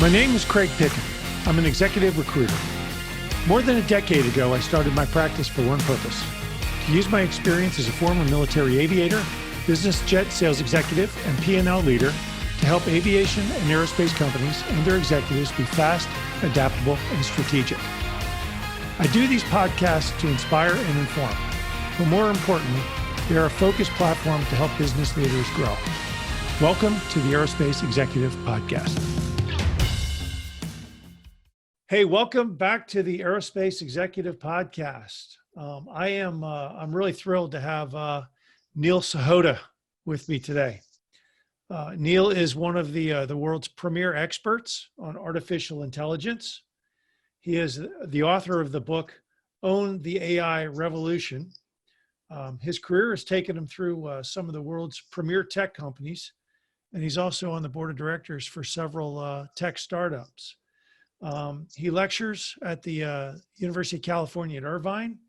My name is Craig Picken. I'm an executive recruiter. More than a decade ago, I started my practice for one purpose: to use my experience as a former military aviator, business jet sales executive, and P&L leader to help aviation and aerospace companies and their executives be fast, adaptable, and strategic. I do these podcasts to inspire and inform, but more importantly, they are a focused platform to help business leaders grow. Welcome to the Aerospace Executive Podcast. Hey, welcome back to the Aerospace Executive Podcast. I'm really thrilled to have Neil Sahota with me today. Neil is one of the world's premier experts on artificial intelligence. He is the author of the book, Own the AI Revolution. His career has taken him through some of the world's premier tech companies, and he's also on the board of directors for several tech startups. He lectures at the University of California at Irvine,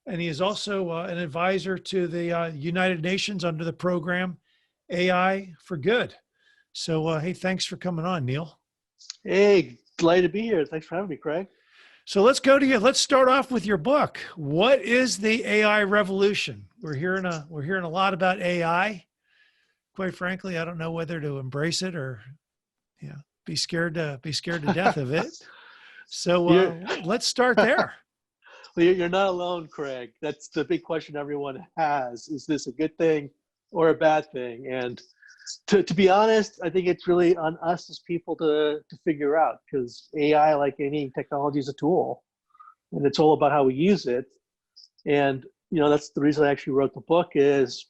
and he is also an advisor to the United Nations under the program AI for Good. So, hey, thanks for coming on, Neil. Hey, glad to be here. Thanks for having me, Craig. So let's go to you. Let's start off with your book. What is the AI revolution? We're hearing a lot about AI. Quite frankly, I don't know whether to embrace it or, be scared to death of it. So let's start there. Well, you're not alone, Craig. That's the big question everyone has. Is this a good thing or a bad thing? And to be honest, I think it's really on us as people to figure out, because AI, like any technology, is a tool, and it's all about how we use it. And that's the reason I actually wrote the book. Is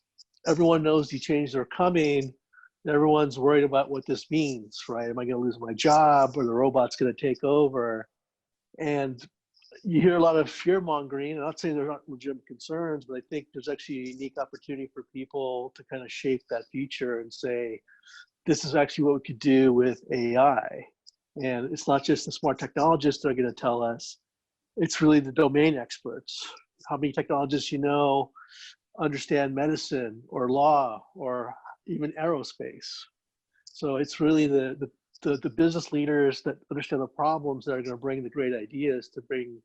everyone knows these changes are coming. Everyone's worried about what this means, right? Am I going to lose my job, or the robot's going to take over? And you hear a lot of fear mongering. And I'm not saying there aren't legitimate concerns, but I think there's actually a unique opportunity for people to kind of shape that future and say, this is actually what we could do with AI. And it's not just the smart technologists that are going to tell us, it's really the domain experts. How many technologists understand medicine or law or even aerospace? So it's really the business leaders that understand the problems that are going to bring the great ideas to bring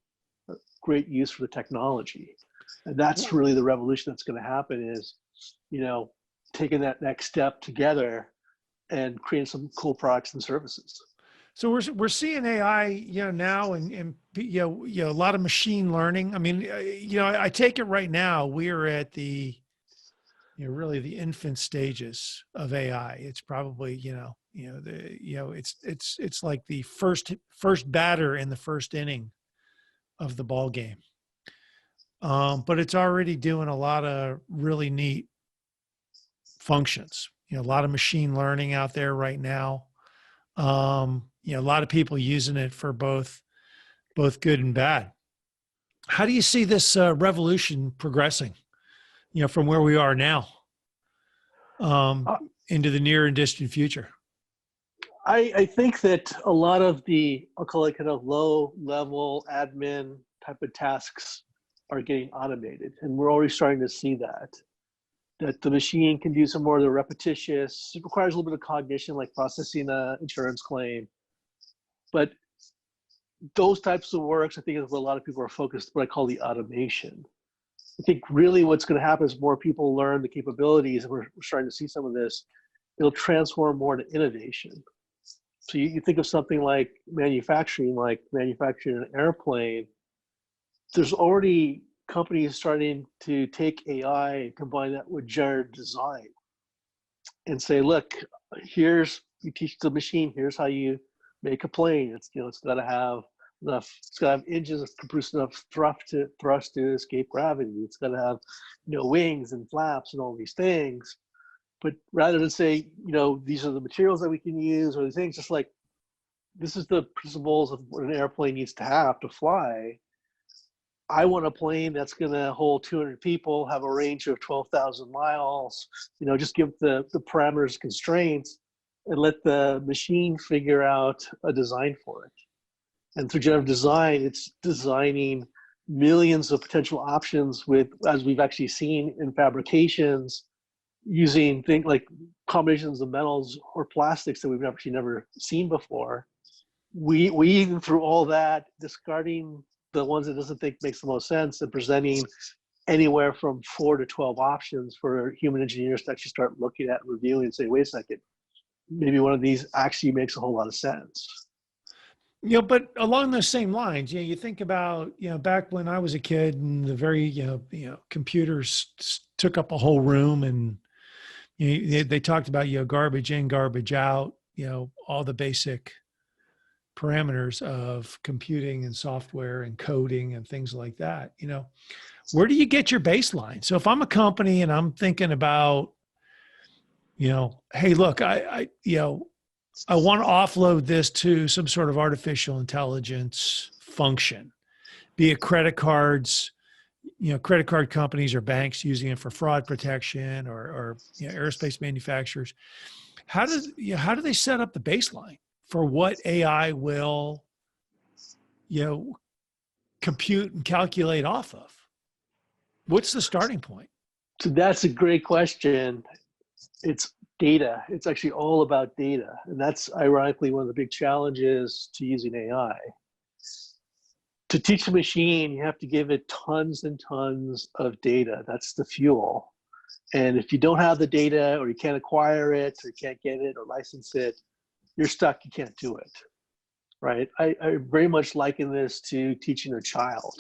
great use for the technology. And that's really the revolution that's going to happen, is taking that next step together and creating some cool products and services. So we're seeing AI, now, and a lot of machine learning. I mean, I take it right now we are at the really the infant stages of AI. It's probably it's like the first batter in the first inning of the ball game. But it's already doing a lot of really neat functions. A lot of machine learning out there right now. A lot of people using it for both good and bad. How do you see this revolution progressing, from where we are now into the near and distant future? I think that a lot of I'll call it kind of low level admin type of tasks are getting automated. And we're already starting to see that the machine can do some more of the repetitious. It requires a little bit of cognition, like processing an insurance claim. But those types of works, I think, is what a lot of people are focused, what I call the automation. I think really what's going to happen is more people learn the capabilities, and we're starting to see some of this. It'll transform more to innovation. So you think of something like manufacturing an airplane. There's already companies starting to take AI and combine that with generative design and say, look, you teach the machine, here's how you make a plane. It's got to have engines that can produce enough thrust to escape gravity. It's got to have wings and flaps and all these things. But rather than say, these are the materials that we can use, or the things, just like, this is the principles of what an airplane needs to have to fly. I want a plane that's going to hold 200 people, have a range of 12,000 miles, just give the parameters, constraints, and let the machine figure out a design for it. And through generative design, it's designing millions of potential options with, as we've actually seen in fabrications, using things like combinations of metals or plastics that we've actually never seen before. we even through all that, discarding the ones that doesn't think makes the most sense and presenting anywhere from 4 to 12 options for human engineers to actually start looking at, reviewing, and say, wait a second, maybe one of these actually makes a whole lot of sense. But along those same lines, you think about, back when I was a kid and the very, computers took up a whole room, and they talked about, garbage in, garbage out, all the basic parameters of computing and software and coding and things like that. Where do you get your baseline? So if I'm a company and I'm thinking about, hey, look, I want to offload this to some sort of artificial intelligence function, be it credit cards, credit card companies or banks using it for fraud protection, or aerospace manufacturers. How do they set up the baseline for what AI will, compute and calculate off of? What's the starting point? So that's a great question. It's data. It's actually all about data. And that's ironically one of the big challenges to using AI. To teach a machine, you have to give it tons and tons of data. That's the fuel. And if you don't have the data, or you can't acquire it, or you can't get it or license it, you're stuck. You can't do it. Right? I very much liken this to teaching a child.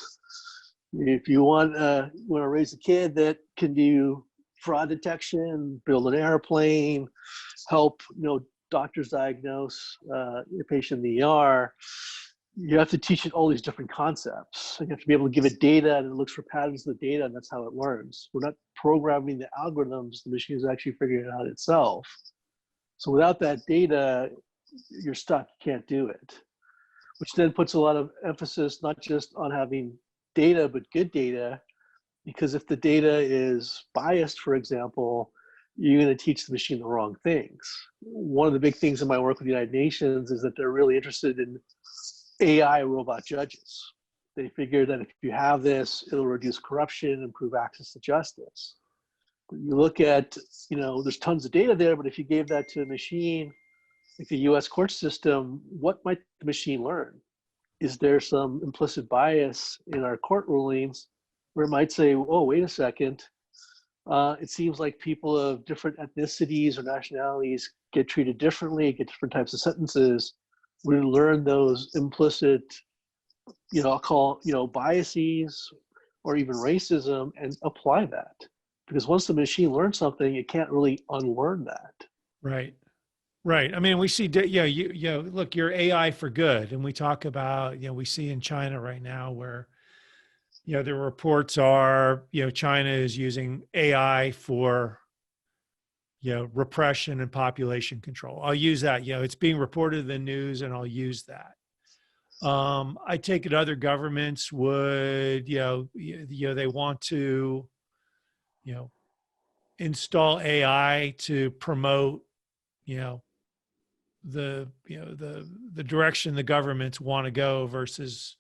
If you want to raise a kid that can do fraud detection, build an airplane, help doctors diagnose a patient in the ER, you have to teach it all these different concepts. You have to be able to give it data, and it looks for patterns in the data, and that's how it learns. We're not programming the algorithms; the machine is actually figuring it out itself. So without that data, you're stuck. You can't do it. Which then puts a lot of emphasis not just on having data, but good data. Because if the data is biased, for example, you're going to teach the machine the wrong things. One of the big things in my work with the United Nations is that they're really interested in AI robot judges. They figure that if you have this, it'll reduce corruption, improve access to justice. You look at, there's tons of data there, but if you gave that to a machine, like the US court system, what might the machine learn? Is there some implicit bias in our court rulings where it might say, oh, wait a second, it seems like people of different ethnicities or nationalities get treated differently, get different types of sentences. We learn those implicit, I'll call, biases or even racism, and apply that. Because once the machine learns something, it can't really unlearn that. Right. Right. I mean, we see, look, you're AI for good. And we talk about, we see in China right now where, the reports are, China is using AI for, repression and population control. I'll use that. It's being reported in the news, and I'll use that. I take it other governments would, they want to, install AI to promote, the direction the governments want to go versus,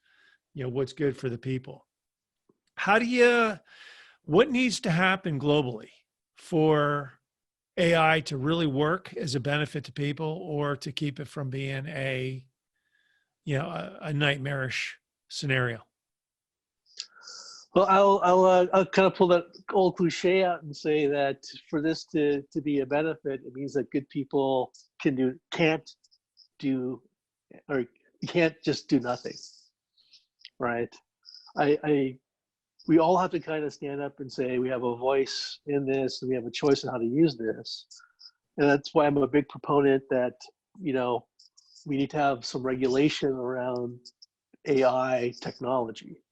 what's good for the people. What needs to happen globally for AI to really work as a benefit to people, or to keep it from being a nightmarish scenario? Well, I'll kind of pull that old cliche out and say that for this to be a benefit, it means that good people can't just do nothing, right? We all have to kind of stand up and say we have a voice in this, and we have a choice on how to use this. And that's why I'm a big proponent that, we need to have some regulation around AI technology.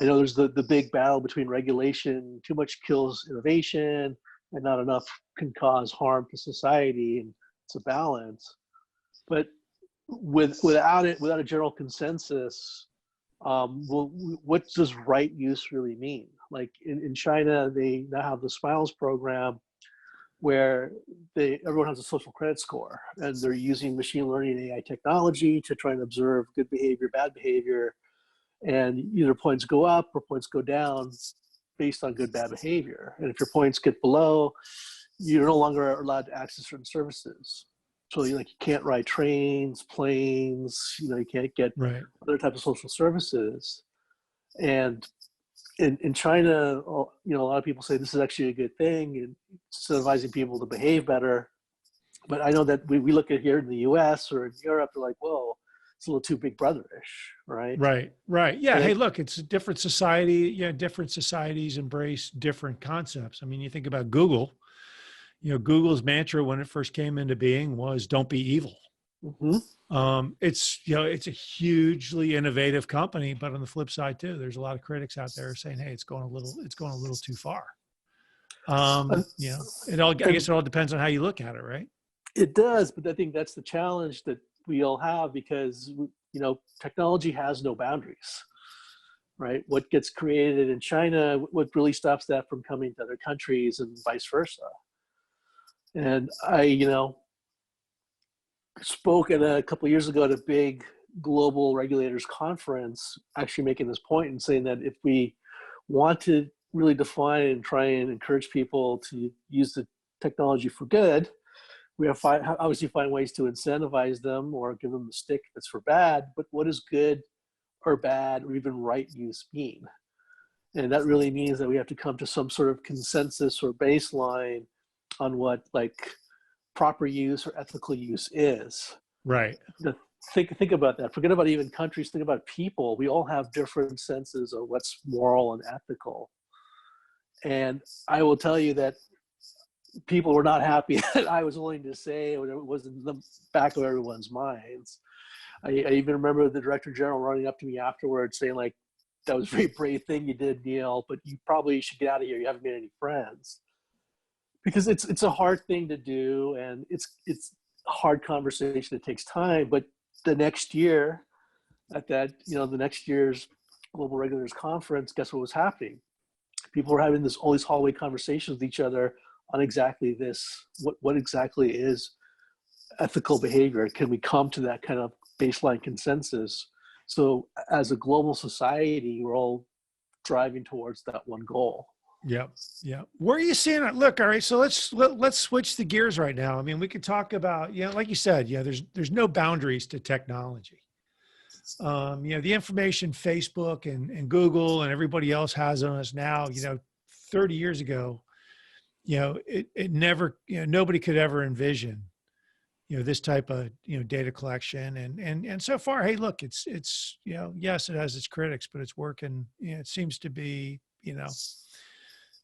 I know there's the big battle between regulation. Too much kills innovation, and not enough can cause harm to society, and it's a balance. But without a general consensus, what does right use really mean? Like in China, they now have the Smiles program, where everyone has a social credit score, and they're using machine learning and AI technology to try and observe good behavior, bad behavior, and either points go up or points go down based on good, bad behavior. And if your points get below, you're no longer allowed to access certain services. So you can't ride trains, planes, you can't get Right. other types of social services. And in China, a lot of people say this is actually a good thing and incentivizing people to behave better. But I know that we look at here in the US or in Europe, they're like, whoa, it's a little too big brotherish, right? Right. Right. Yeah. And Hey, it, look, it's a different society. Yeah. Different societies embrace different concepts. I mean, you think about Google, Google's mantra when it first came into being was don't be evil. mhm. It's a hugely innovative company, but on the flip side too, there's a lot of critics out there saying, hey, it's going a little too far. And, I and guess it all depends on how you look at it, right? it does, but I think that's the challenge that we all have because, technology has no boundaries, right? What gets created in China, what really stops that from coming to other countries and vice versa. And I, spoke at a couple of years ago at a big global regulators conference, actually making this point and saying that if we want to really define and try and encourage people to use the technology for good, we have to obviously find ways to incentivize them or give them the stick that's for bad. But what does good or bad or even right use mean? And that really means that we have to come to some sort of consensus or baseline on what proper use or ethical use is. Right. Think about that. Forget about even countries. Think about people. We all have different senses of what's moral and ethical. And I will tell you that people were not happy that I was willing to say what was in the back of everyone's minds. I even remember the director general running up to me afterwards saying that was a very brave thing you did, Neil, but you probably should get out of here. You haven't made any friends. Because it's a hard thing to do and it's a hard conversation. It takes time. But the next year at that, the next year's Global Regulators Conference, guess what was happening? People were having all these hallway conversations with each other on exactly this. What exactly is ethical behavior? Can we come to that kind of baseline consensus? So as a global society, we're all driving towards that one goal. Yep. Yeah. Where are you seeing it? Look, all right. So let's switch the gears right now. I mean, we could talk about, like you said, there's no boundaries to technology. The information Facebook and Google and everybody else has on us now, 30 years ago, it never, nobody could ever envision, this type of, data collection. And so far, hey, look, it's, yes, it has its critics, but it's working. It seems to be,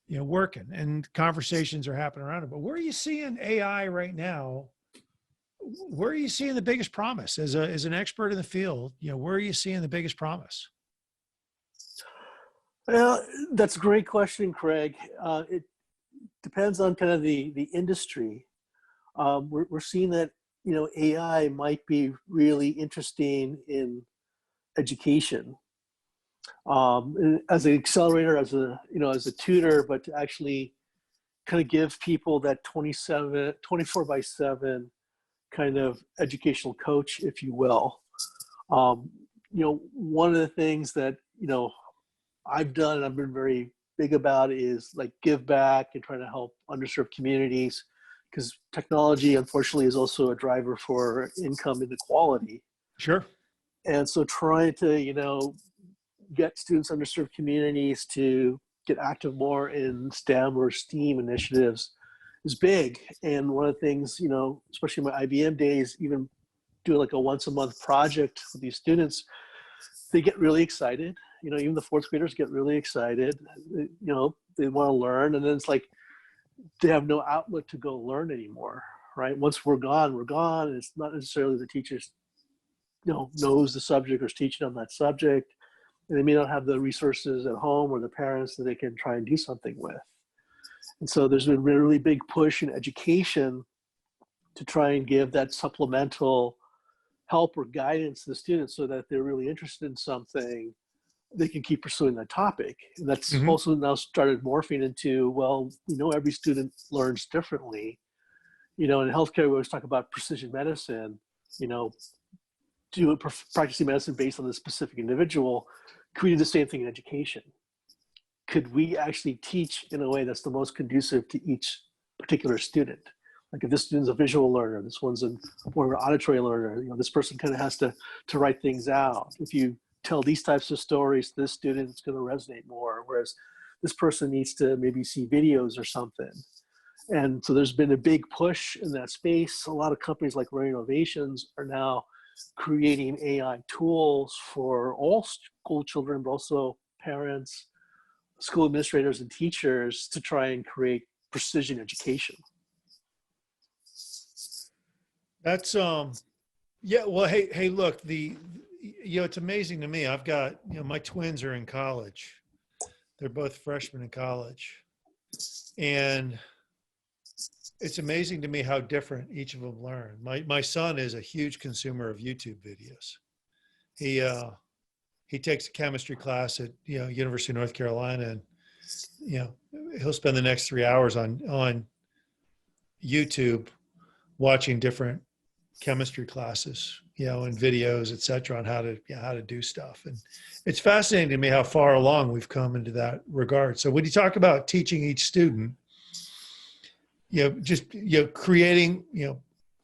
working and conversations are happening around it. But where are you seeing AI right now? Where are you seeing the biggest promise as an expert in the field? Where are you seeing the biggest promise? Well, that's a great question, Craig. It depends on kind of the industry. We're seeing that, AI might be really interesting in education. As an accelerator, as a tutor, but to actually kind of give people that 24/7 kind of educational coach, if you will. One of the things that, I've done and I've been very big about is give back and trying to help underserved communities because technology, unfortunately, is also a driver for income inequality. Sure. And so trying to, get students in underserved communities to get active more in STEM or STEAM initiatives is big. And one of the things, especially in my IBM days, even doing a once a month project with these students, they get really excited. Even the fourth graders get really excited. They want to learn. And then it's they have no outlet to go learn anymore, right? Once we're gone, we're gone. And it's not necessarily the teachers, knows the subject or is teaching on that subject. And they may not have the resources at home or the parents that they can try and do something with. And so there's been a really big push in education to try and give that supplemental help or guidance to the students so that if they're really interested in something, they can keep pursuing that topic. And that's also now started morphing into, well, every student learns differently. In healthcare, we always talk about precision medicine, practicing medicine based on the specific individual. Could we do the same thing in education? Could we actually teach in a way that's the most conducive to each particular student? Like if this student's a visual learner, this one's more of an auditory learner, this person kind of has to write things out. If you tell these types of stories to this student, it's going to resonate more, whereas this person needs to maybe see videos or something. And so there's been a big push in that space. A lot of companies like Rare Innovations are now creating AI tools for all school children, but also parents, school administrators, and teachers to try and create precision education. That's yeah, well, hey, look, it's amazing to me. I've got, my twins are in college. They're both freshmen in college. And it's amazing to me how different each of them learn. My son is a huge consumer of YouTube videos. He takes a chemistry class at, University of North Carolina, and, he'll spend the next 3 hours on YouTube watching different chemistry classes, and videos, et cetera, on how to do stuff. And it's fascinating to me how far along we've come into that regard. So when you talk about teaching each student, creating,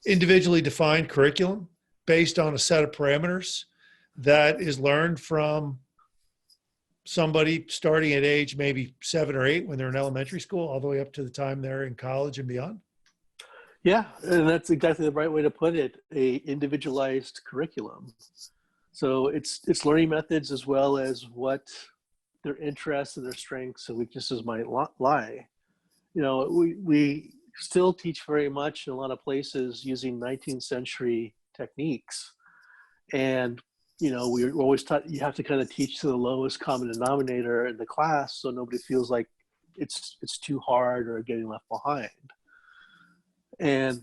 individually defined curriculum based on a set of parameters that is learned from somebody starting at age maybe 7 or 8 when they're in elementary school, all the way up to the time they're in college and beyond. Yeah, and that's exactly the right way to put it, a individualized curriculum. So it's learning methods as well as what their interests and their strengths and weaknesses might lie. We still teach very much in a lot of places using 19th century techniques. And, we're always taught you have to kind of teach to the lowest common denominator in the class so nobody feels like it's too hard or getting left behind. And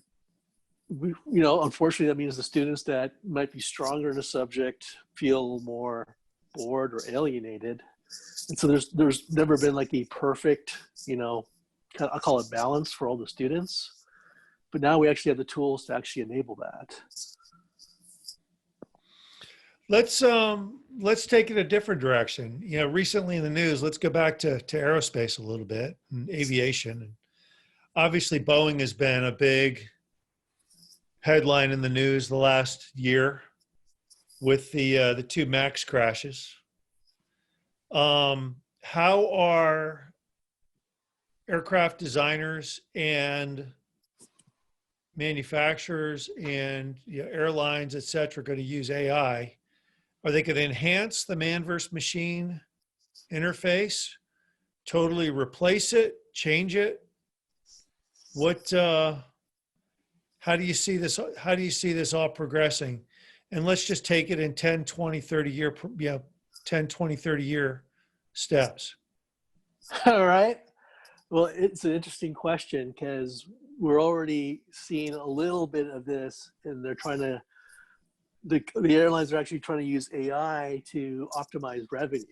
unfortunately, that means the students that might be stronger in a subject feel more bored or alienated. And so there's never been like a perfect, I'll call it balance for all the students. But now we actually have the tools to actually enable that. Let's take it a different direction. Recently in the news, let's go back to aerospace a little bit and aviation. And obviously, Boeing has been a big headline in the news the last year with the 2 MAX crashes. How are aircraft designers and manufacturers and airlines, et cetera, going to use AI? Are they going to enhance the man versus machine interface, totally replace it, change it? How do you see this? How do you see this all progressing? And let's just take it in 10, 20, 30 year, 10, 20, 30 year steps. All right. Well, it's an interesting question because we're already seeing a little bit of this, and they're trying to, the airlines are actually trying to use AI to optimize revenue.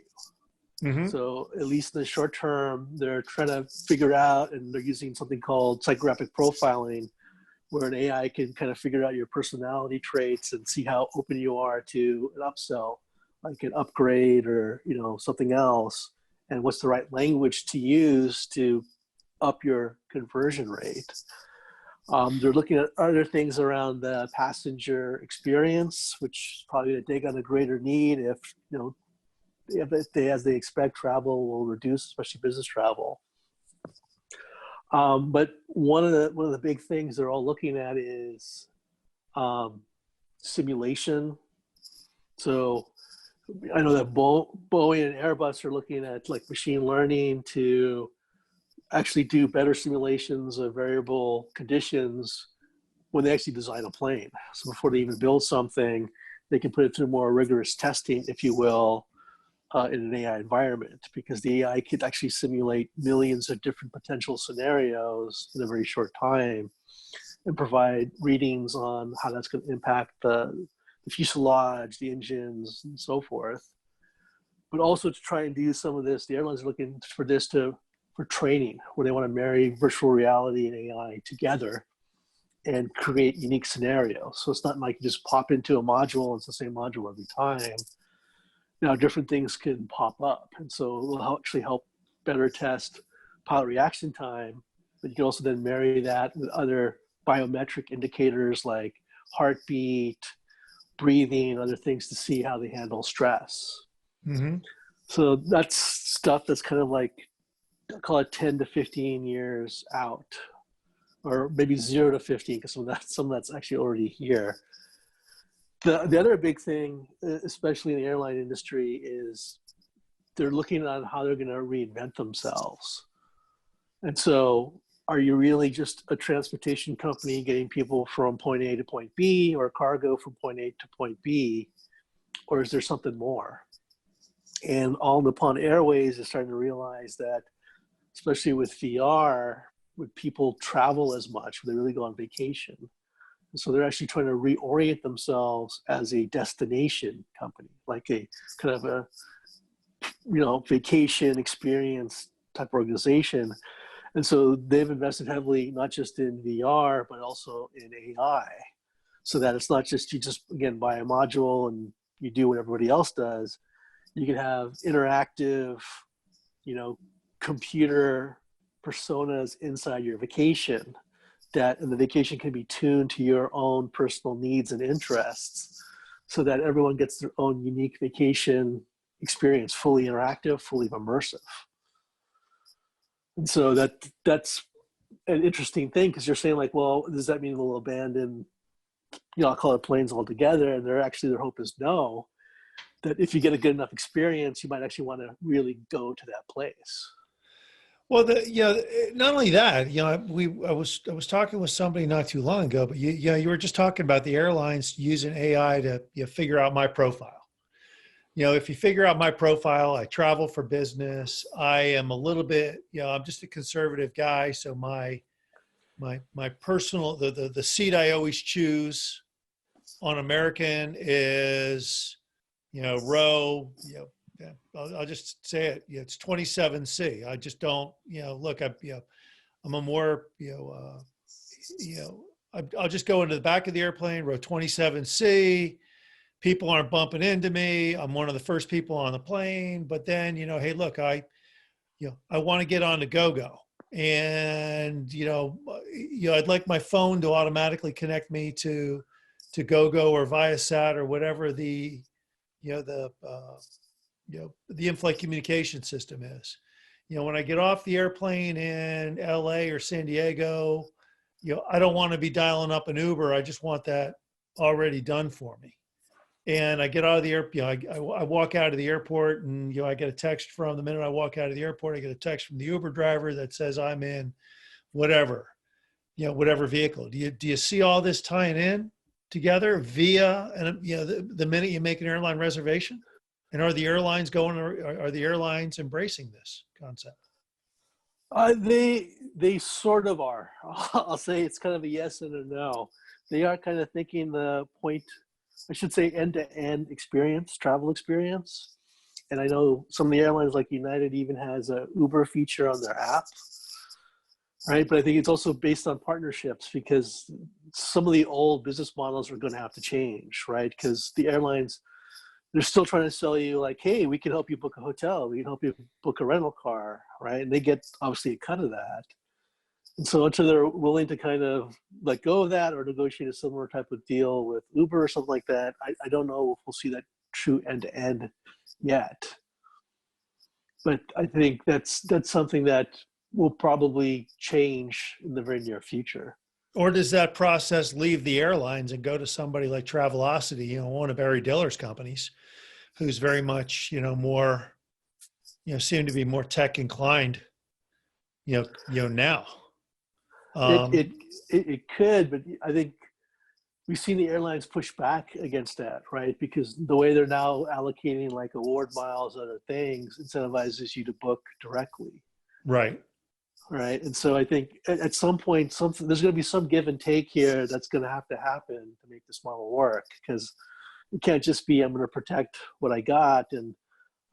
Mm-hmm. So at least in the short term, they're trying to figure out, and they're using something called psychographic profiling, where an AI can kind of figure out your personality traits and see how open you are to an upsell, like an upgrade or something else, and what's the right language to use to up your conversion rate. They're looking at other things around the passenger experience, which is probably going to take on a greater need if as they expect travel will reduce, especially business travel. But one of the big things they're all looking at is simulation. So I know that Boeing and Airbus are looking at like machine learning to actually do better simulations of variable conditions when they actually design a plane. So before they even build something, they can put it through more rigorous testing, if you will, in an AI environment, because the AI could actually simulate millions of different potential scenarios in a very short time and provide readings on how that's going to impact the fuselage, the engines, and so forth. But also to try and do some of this, the airlines are looking for this for training, where they want to marry virtual reality and AI together and create unique scenarios. So it's not like you just pop into a module, it's the same module every time. Different things can pop up. And so it will actually help better test pilot reaction time, but you can also then marry that with other biometric indicators like heartbeat, breathing, other things to see how they handle stress. Mm-hmm. So that's stuff that's kind of like, I call it 10 to 15 years out, or maybe 0 to 15, because some of that's actually already here. The other big thing, especially in the airline industry, is they're looking at how they're going to reinvent themselves. And so, are you really just a transportation company getting people from point A to point B, or cargo from point A to point B, or is there something more? And All Nippon Airways is starting to realize that, especially with VR, when people travel as much, when they really go on vacation. And so they're actually trying to reorient themselves as a destination company, like a kind of a, vacation experience type organization. And so they've invested heavily, not just in VR, but also in AI, so that it's not just, you just, again, buy a module and you do what everybody else does. You can have interactive, computer personas inside your vacation, and the vacation can be tuned to your own personal needs and interests, so that everyone gets their own unique vacation experience, fully interactive, fully immersive. And so that's an interesting thing, because you're saying, like, well, does that mean we'll abandon, I'll call it planes altogether? And their hope is no, that if you get a good enough experience, you might actually want to really go to that place. Well, not only that, I was talking with somebody not too long ago, but you were just talking about the airlines using AI to figure out my profile. If you figure out my profile, I travel for business. I am a little bit, I'm just a conservative guy, so my personal the seat I always choose on American is row, yeah, I'll just say it. It's 27C. I just don't, look, I'm a more, I'll just go into the back of the airplane, row 27C. People aren't bumping into me. I'm one of the first people on the plane. But then, hey, look, I want to get on the GoGo, and I'd like my phone to automatically connect me to GoGo or Viasat or whatever the in-flight communication system is. When I get off the airplane in LA or San Diego, I don't want to be dialing up an Uber. I just want that already done for me. And I get out of the airport, I walk out of the airport, and, I get a text the minute I walk out of the airport, I get a text from the Uber driver that says I'm in whatever vehicle. Do you see all this tying in together via, and the minute you make an airline reservation? And are the airlines embracing this concept? They sort of are. I'll say it's kind of a yes and a no. They are kind of thinking end-to-end experience, travel experience. And I know some of the airlines, like United, even has a Uber feature on their app, right? But I think it's also based on partnerships, because some of the old business models are going to have to change, right? Because the airlines, they're still trying to sell you, like, hey, we can help you book a hotel, we can help you book a rental car, right? And they get obviously a cut of that. And so until they're willing to kind of let go of that or negotiate a similar type of deal with Uber or something like that, I don't know if we'll see that true end-to-end yet. But I think that's something that will probably change in the very near future. Or does that process leave the airlines and go to somebody like Travelocity, one of Barry Diller's companies, who's very much, more, seem to be more tech inclined, now? It could, but I think we've seen the airlines push back against that, right? Because the way they're now allocating, like, award miles and other things, incentivizes you to book directly. Right. Right. And so I think at some point, there's going to be some give and take here that's going to have to happen to make this model work, because it can't just be, I'm going to protect what I got. And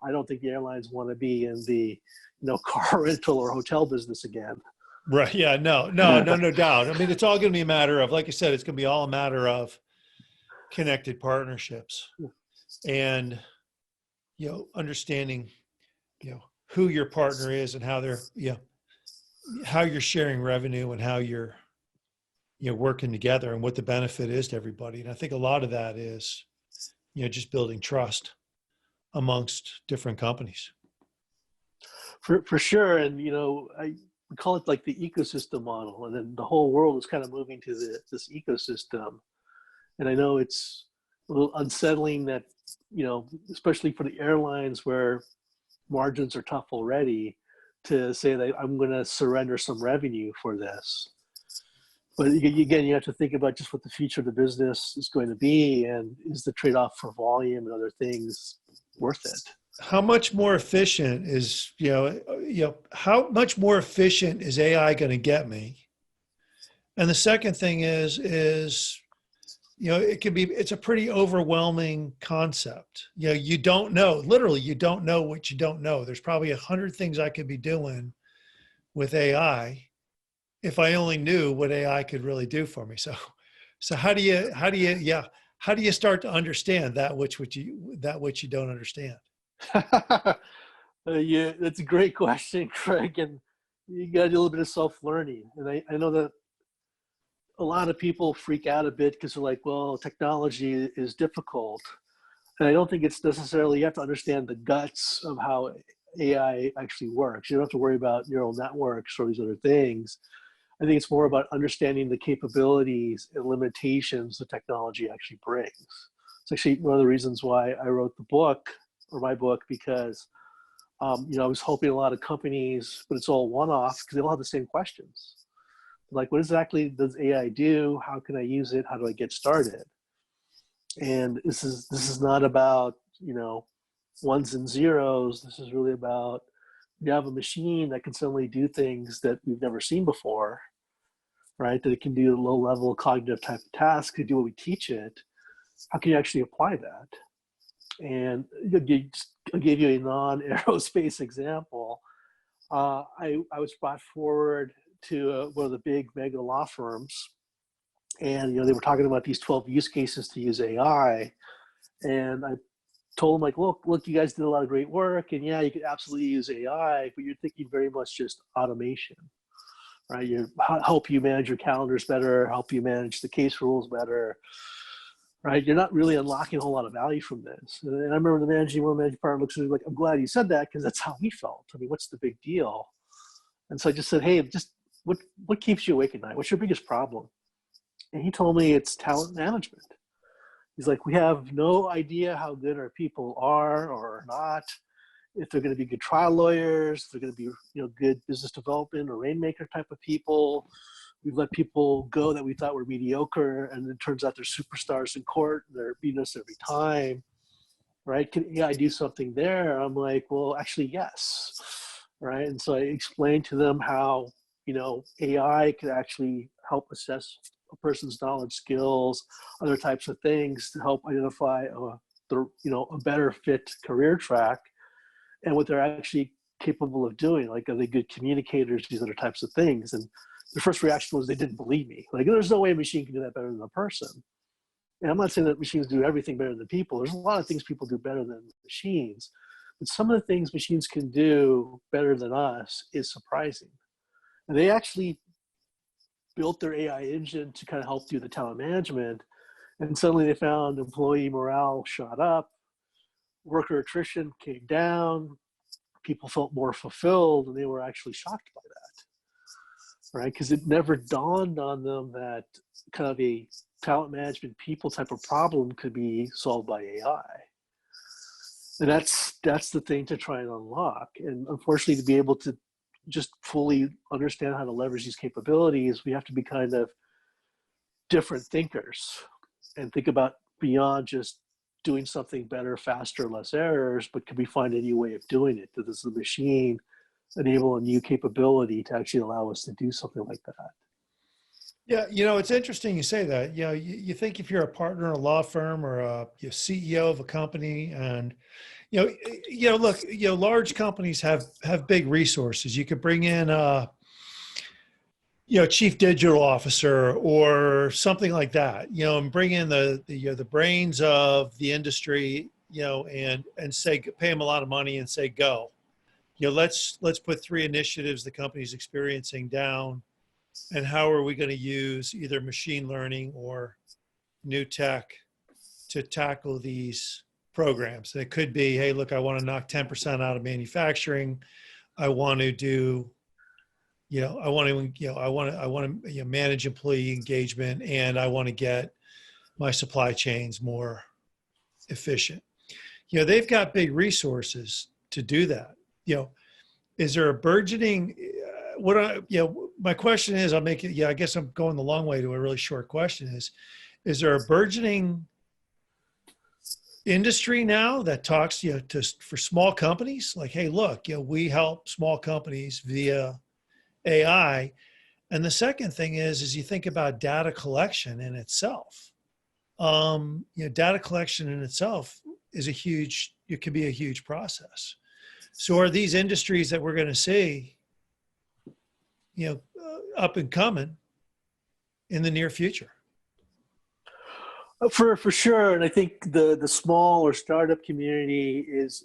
I don't think the airlines want to be in the, car rental or hotel business again. Right. Yeah. No doubt. I mean, it's all going to be a matter of, like I said, it's going to be all a matter of connected partnerships and, understanding, who your partner is and how they're, how you're sharing revenue and how you're working together and what the benefit is to everybody. And I think a lot of that is, just building trust amongst different companies. For sure. And, we call it like the ecosystem model. And then the whole world is kind of moving to this ecosystem. And I know it's a little unsettling that, especially for the airlines where margins are tough already, to say that I'm going to surrender some revenue for this. But again, you have to think about just what the future of the business is going to be, and is the trade-off for volume and other things worth it? How much more efficient is, how much more efficient is AI going to get me? And the second thing is, it's a pretty overwhelming concept. You don't know, literally, you don't know what you don't know. There's probably 100 things I could be doing with AI if I only knew what AI could really do for me. So how do you start to understand that which you don't understand? Yeah, that's a great question, Craig. And you got to do a little bit of self-learning. And I know that a lot of people freak out a bit because they're like, well, technology is difficult. And I don't think it's necessarily, you have to understand the guts of how AI actually works. You don't have to worry about neural networks or these other things. I think it's more about understanding the capabilities and limitations the technology actually brings. It's actually one of the reasons why I wrote the book, or my book, because I was hoping a lot of companies, but it's all one-off because they all have the same questions. Like, what exactly does AI do? How can I use it? How do I get started? And this is not about, ones and zeros. This is really about, you have a machine that can suddenly do things that we've never seen before, right? That it can do low-level cognitive type of tasks, to do what we teach it. How can you actually apply that? And I'll give you a non-aerospace example. I was brought forward to one of the big mega law firms, and they were talking about these 12 use cases to use AI, and I told them, like, look, you guys did a lot of great work, and yeah, you could absolutely use AI, but you're thinking very much just automation, right? Help you manage your calendars better, help you manage the case rules better, right? You're not really unlocking a whole lot of value from this. And I remember one managing partner looks at me like, I'm glad you said that, because that's how he felt. I mean, what's the big deal? And so I just said, hey, what keeps you awake at night? What's your biggest problem? And he told me it's talent management. He's like, we have no idea how good our people are or are not, if they're going to be good trial lawyers, if they're going to be good business development or rainmaker type of people. We've let people go that we thought were mediocre, and it turns out they're superstars in court. They're beating us every time, right? Can AI do something there? I'm like, well, actually, yes, right? And so I explained to them how AI could actually help assess a person's knowledge, skills, other types of things to help identify a better fit career track, and what they're actually capable of doing. Like, are they good communicators? These other types of things. And the first reaction was they didn't believe me. Like, there's no way a machine can do that better than a person. And I'm not saying that machines do everything better than people. There's a lot of things people do better than machines. But some of the things machines can do better than us is surprising. And they actually built their AI engine to kind of help do the talent management. And suddenly they found employee morale shot up, worker attrition came down, people felt more fulfilled, and they were actually shocked by that, right? Because it never dawned on them that kind of a talent management people type of problem could be solved by AI. And that's the thing to try and unlock. And unfortunately, to be able to just fully understand how to leverage these capabilities, we have to be kind of different thinkers and think about beyond just doing something better, faster, less errors, but can we find a new way of doing it? Does the machine enable a new capability to actually allow us to do something like that? Yeah, it's interesting you say that. You think if you're a partner in a law firm or a CEO of a company, and look, large companies have big resources. You could bring in chief digital officer or something like that, and bring in the brains of the industry, and say, pay them a lot of money and say, go, let's put 3 initiatives the company's experiencing down and how are we going to use either machine learning or new tech to tackle these programs. And it could be, hey, look, I want to knock 10% out of manufacturing. I want to do, I want to, I want to manage employee engagement, and I want to get my supply chains more efficient. They've got big resources to do that. Is there a burgeoning, my question is, I'll make it, I guess I'm going the long way to a really short question is there a burgeoning industry now that talks, for small companies like, hey, look, we help small companies via AI. And the second thing is you think about data collection in itself. Data collection in itself is it can be a huge process. So are these industries that we're going to see, up and coming in the near future? For sure, and I think the small or startup community is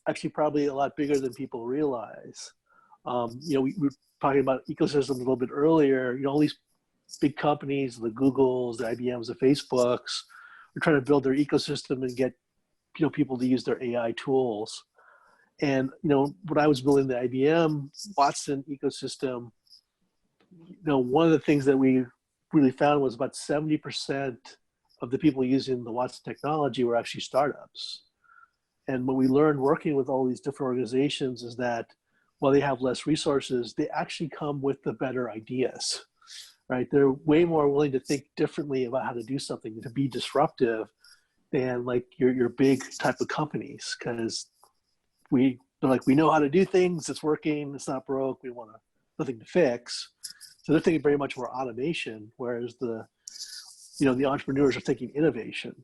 actually probably a lot bigger than people realize. We were talking about ecosystems a little bit earlier. All these big companies, the Googles, the IBMs, the Facebooks, are trying to build their ecosystem and get people to use their AI tools. And when I was building the IBM Watson ecosystem, one of the things that we really found was about 70% of the people using the Watson technology were actually startups. And what we learned working with all these different organizations is that while they have less resources, they actually come with the better ideas, right? They're way more willing to think differently about how to do something, to be disruptive, than like your big type of companies, because they're like, we know how to do things, it's working, it's not broke, we want nothing to fix. So they're thinking very much more automation, whereas the entrepreneurs are thinking innovation.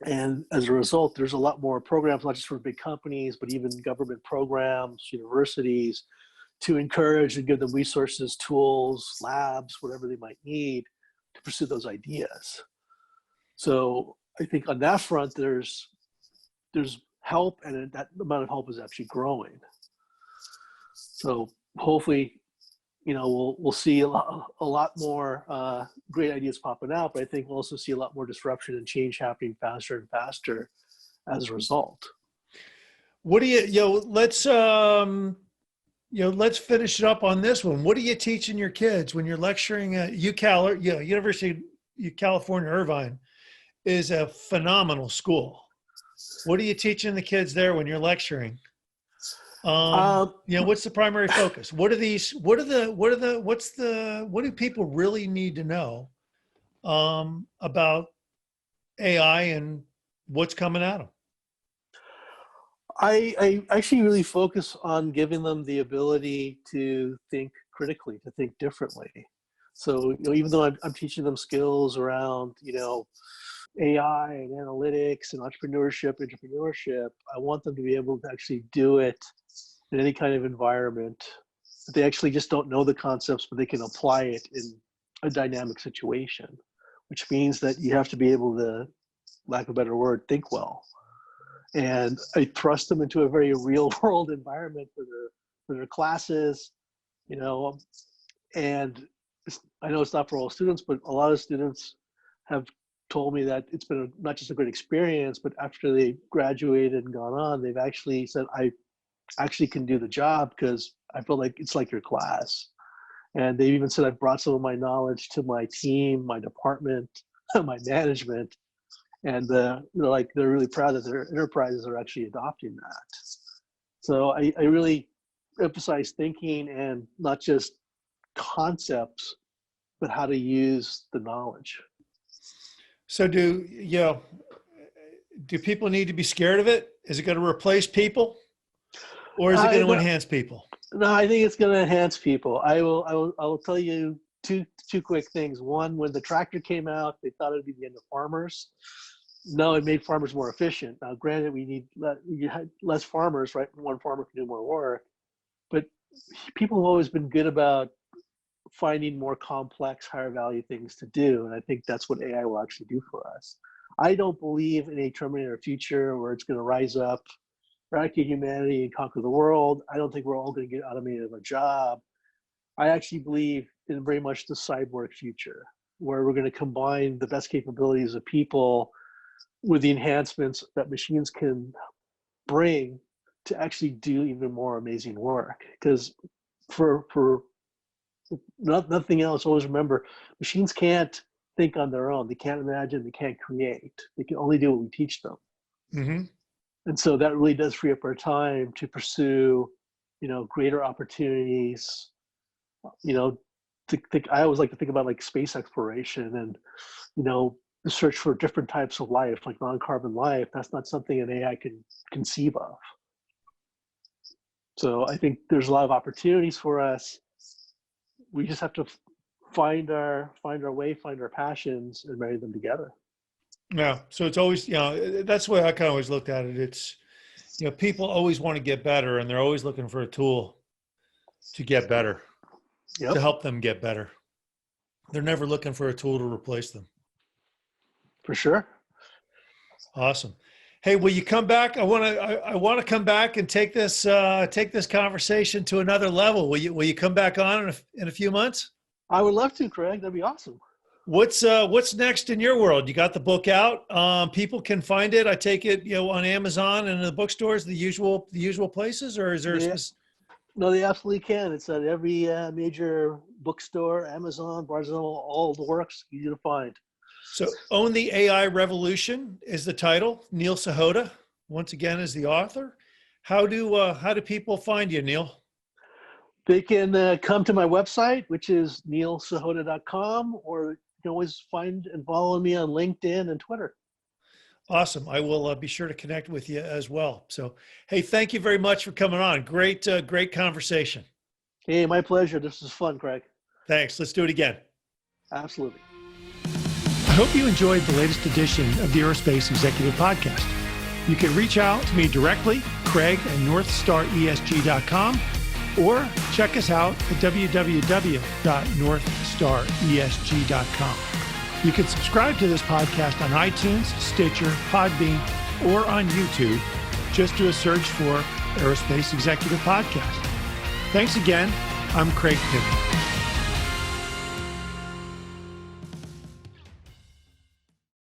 And as a result, there's a lot more programs, not just for big companies, but even government programs, universities, to encourage and give them resources, tools, labs, whatever they might need to pursue those ideas. So I think on that front, there's help, and that amount of help is actually growing. So hopefully, we'll see a lot more great ideas popping out, but I think we'll also see a lot more disruption and change happening faster and faster as a result. What do let's finish it up on this one. What are you teaching your kids when you're lecturing at UCal? University of California, Irvine is a phenomenal school. What are you teaching the kids there when you're lecturing? What's the primary focus? What do people really need to know about AI and what's coming at them? I actually really focus on giving them the ability to think critically, to think differently. So, even though I'm teaching them skills around, AI and analytics and entrepreneurship, I want them to be able to actually do it in any kind of environment. They actually just don't know the concepts, but they can apply it in a dynamic situation, which means that you have to be able to, lack of a better word, think well. And I thrust them into a very real world environment for their classes, and I know it's not for all students, but a lot of students have told me that it's been not just a great experience, but after they graduated and gone on, they've actually said, I actually can do the job because I feel like it's like your class. And they even said, I've brought some of my knowledge to my team, my department, my management. And they're really proud that their enterprises are actually adopting that. So I really emphasize thinking, and not just concepts, but how to use the knowledge. So do people need to be scared of it? Is it going to replace people, or is it going to enhance people? No, I think it's going to enhance people. I will tell you two quick things. One, when the tractor came out, they thought it would be the end of farmers. No, it made farmers more efficient. Now, granted, we had less farmers, right? One farmer can do more work, but people have always been good about finding more complex, higher value things to do. And I think that's what AI will actually do for us. I don't believe in a Terminator future where it's going to rise up, eradicate humanity, and conquer the world. I don't think we're all going to get automated of a job. I actually believe in very much the cyborg future, where we're going to combine the best capabilities of people with the enhancements that machines can bring to actually do even more amazing work. Because for nothing else, always remember, machines can't think on their own. They can't imagine. They can't create. They can only do what we teach them. Mm-hmm. And so that really does free up our time to pursue, greater opportunities. I always like to think about like space exploration and, the search for different types of life, like non-carbon life. That's not something an AI can conceive of. So I think there's a lot of opportunities for us. We just have to find our way, find our passions, and marry them together. Yeah. So it's always, that's the way I kind of always looked at it. It's, people always want to get better, and they're always looking for a tool to get better, to help them get better. They're never looking for a tool to replace them. For sure. Awesome. Hey, will you come back? I want to come back and take this conversation to another level. Will you come back on in a few months? I would love to, Craig. That'd be awesome. What's next in your world? You got the book out. People can find it. I take it, on Amazon and in the bookstores, the usual places, or is there? No, they absolutely can. It's at every major bookstore, Amazon, Barnes & Noble, all the works, easy to find. So, Own the AI Revolution is the title. Neil Sahota, once again, is the author. How do people find you, Neil? They can come to my website, which is neilsahota.com, or you can always find and follow me on LinkedIn and Twitter. Awesome. I will be sure to connect with you as well. So, hey, thank you very much for coming on. Great conversation. Hey, my pleasure. This was fun, Craig. Thanks. Let's do it again. Absolutely. I hope you enjoyed the latest edition of the Aerospace Executive Podcast. You can reach out to me directly, Craig at northstaresg.com, or check us out at www.northstaresg.com. You can subscribe to this podcast on iTunes, Stitcher, Podbean, or on YouTube. Just do a search for Aerospace Executive Podcast. Thanks again. I'm Craig Piven.